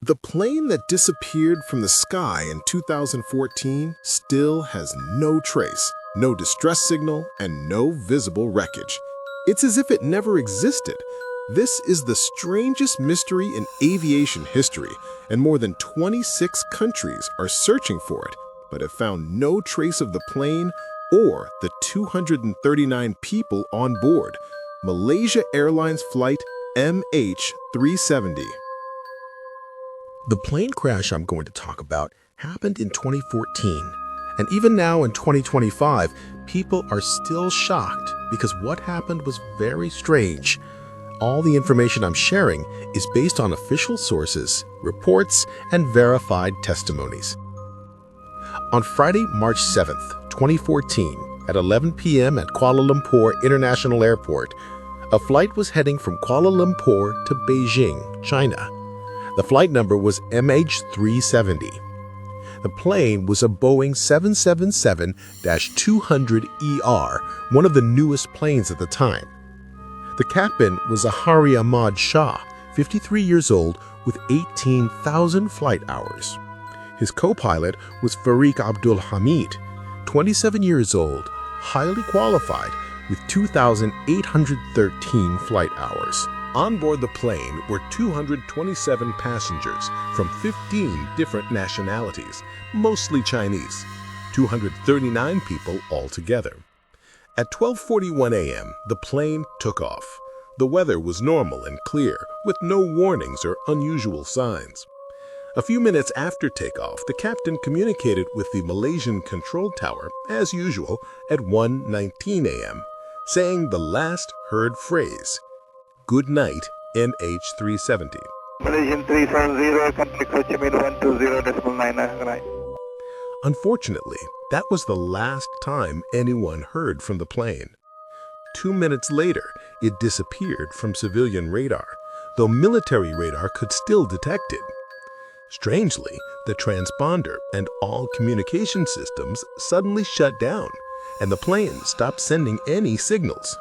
The plane that disappeared from the sky in 2014 still has no trace, no distress signal, and no visible wreckage. It's as if it never existed. This is the strangest mystery in aviation history, and more than 26 countries are searching for it, but have found no trace of the plane or the 239 people on board. Malaysia Airlines flight MH370. The plane crash I'm going to talk about happened in 2014, and even now in 2025, people are still shocked because what happened was very strange. All the information I'm sharing is based on official sources, reports, and verified testimonies. On Friday, March 7th, 2014, at 11 p.m. at Kuala Lumpur International Airport, a flight was heading from Kuala Lumpur to Beijing, China. The flight number was MH370. The plane was a Boeing 777-200ER, one of the newest planes at the time. The captain was Ahari Ahmad Shah, 53 years old with 18,000 flight hours. His co-pilot was Fariq Abdul Hamid, 27 years old, highly qualified with 2,813 flight hours. On board the plane were 227 passengers from 15 different nationalities, mostly Chinese, 239 people altogether. At 12:41 a.m., the plane took off. The weather was normal and clear, with no warnings or unusual signs. A few minutes after takeoff, the captain communicated with the Malaysian control tower, as usual, at 1:19 a.m., saying the last heard phrase, "Good night, MH370. Malaysian 370, contact Ho Chi Minh 120.99. Unfortunately, that was the last time anyone heard from the plane. 2 minutes later, it disappeared from civilian radar, though military radar could still detect it. Strangely, the transponder and all communication systems suddenly shut down, and the plane stopped sending any signals.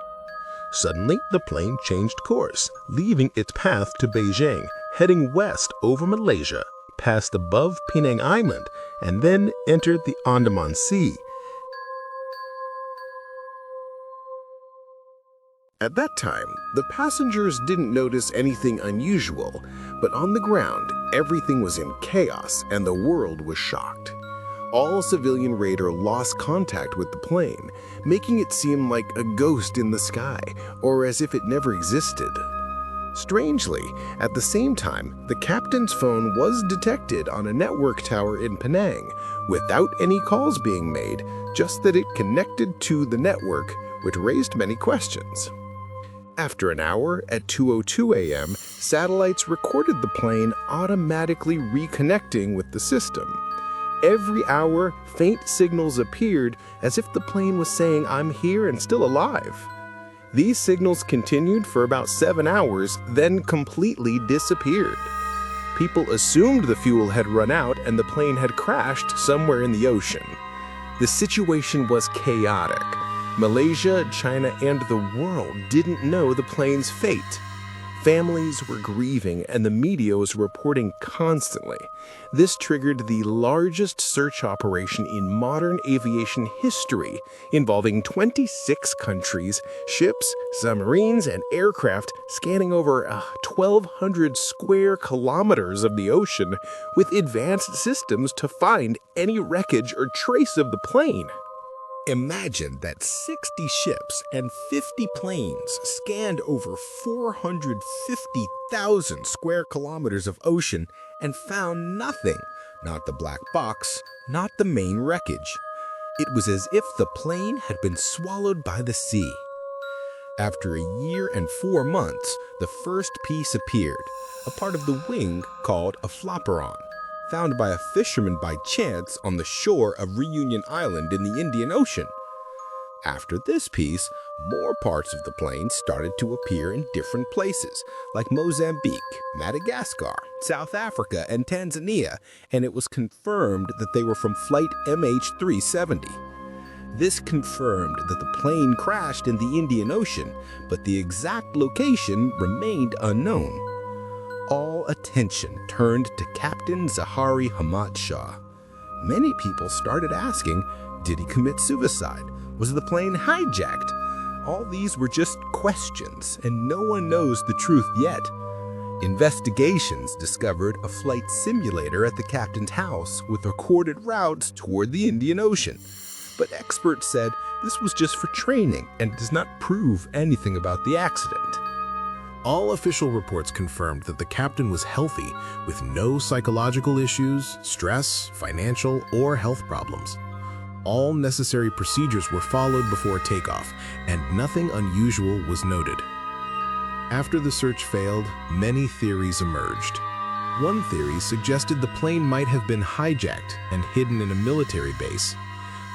Suddenly, the plane changed course, leaving its path to Beijing, heading west over Malaysia, passed above Penang Island, and then entered the Andaman Sea. At that time, the passengers didn't notice anything unusual, but on the ground, everything was in chaos and the world was shocked. All civilian radar lost contact with the plane, making it seem like a ghost in the sky, or as if it never existed. Strangely, at the same time, the captain's phone was detected on a network tower in Penang, without any calls being made, just that it connected to the network, which raised many questions. After an hour, at 2:02 a.m., satellites recorded the plane automatically reconnecting with the system. Every hour, faint signals appeared as if the plane was saying, "I'm here and still alive." These signals continued for about 7 hours, then completely disappeared. People assumed the fuel had run out and the plane had crashed somewhere in the ocean. The situation was chaotic. Malaysia, China, and the world didn't know the plane's fate. Families were grieving and the media was reporting constantly. This triggered the largest search operation in modern aviation history, involving 26 countries, ships, submarines, and aircraft scanning over 1,200 square kilometers of the ocean with advanced systems to find any wreckage or trace of the plane. Imagine that 60 ships and 50 planes scanned over 450,000 square kilometers of ocean and found nothing, not the black box, not the main wreckage. It was as if the plane had been swallowed by the sea. After a year and 4 months, the first piece appeared, a part of the wing called a flaperon, found by a fisherman by chance on the shore of Reunion Island in the Indian Ocean. After this piece, more parts of the plane started to appear in different places, like Mozambique, Madagascar, South Africa, and Tanzania, and it was confirmed that they were from flight MH370. This confirmed that the plane crashed in the Indian Ocean, but the exact location remained unknown. all attention turned to Captain Zahari Hamad Shah. Many people started asking, did he commit suicide? Was the plane hijacked? All these were just questions, and no one knows the truth yet. Investigations discovered a flight simulator at the captain's house with recorded routes toward the Indian Ocean. But experts said this was just for training and does not prove anything about the accident. All official reports confirmed that the captain was healthy, with no psychological issues, stress, financial, or health problems. All necessary procedures were followed before takeoff, and nothing unusual was noted. After the search failed, many theories emerged. One theory suggested the plane might have been hijacked and hidden in a military base.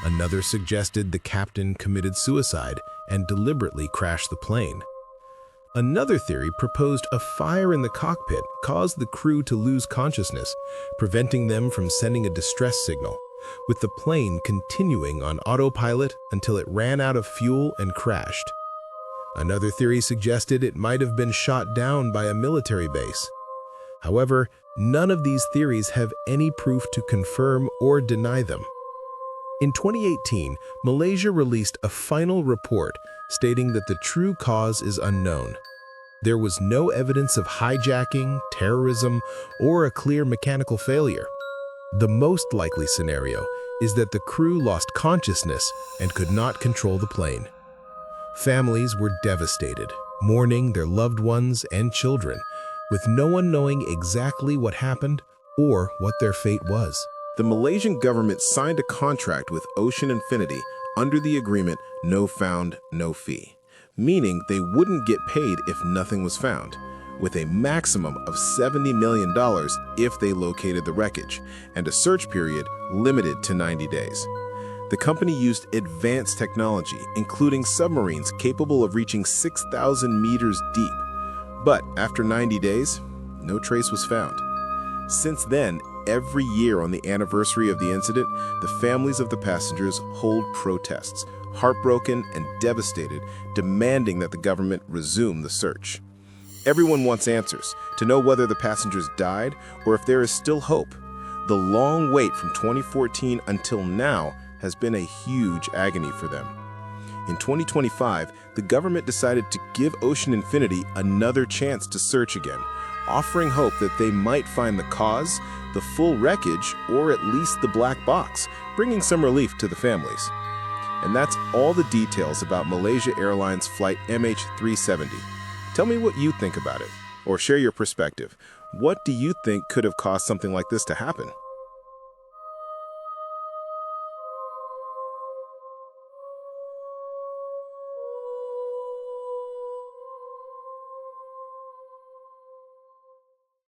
Another suggested the captain committed suicide and deliberately crashed the plane. Another theory proposed a fire in the cockpit caused the crew to lose consciousness, preventing them from sending a distress signal, with the plane continuing on autopilot until it ran out of fuel and crashed. Another theory suggested it might have been shot down by a military base. However, none of these theories have any proof to confirm or deny them. In 2018, Malaysia released a final report stating that the true cause is unknown. There was no evidence of hijacking, terrorism, or a clear mechanical failure. The most likely scenario is that the crew lost consciousness and could not control the plane. Families were devastated, mourning their loved ones and children, with no one knowing exactly what happened or what their fate was. The Malaysian government signed a contract with Ocean Infinity under the agreement no found, no fee, meaning they wouldn't get paid if nothing was found, with a maximum of $70 million if they located the wreckage, and a search period limited to 90 days. The company used advanced technology, including submarines capable of reaching 6,000 meters deep. But after 90 days, no trace was found. Since then, every year on the anniversary of the incident, the families of the passengers hold protests, heartbroken and devastated, demanding that the government resume the search. Everyone wants answers to know whether the passengers died or if there is still hope. The long wait from 2014 until now has been a huge agony for them. In 2025, the government decided to give Ocean Infinity another chance to search again, offering hope that they might find the cause, the full wreckage, or at least the black box, bringing some relief to the families. And that's all the details about Malaysia Airlines Flight MH370. Tell me what you think about it, or share your perspective. What do you think could have caused something like this to happen?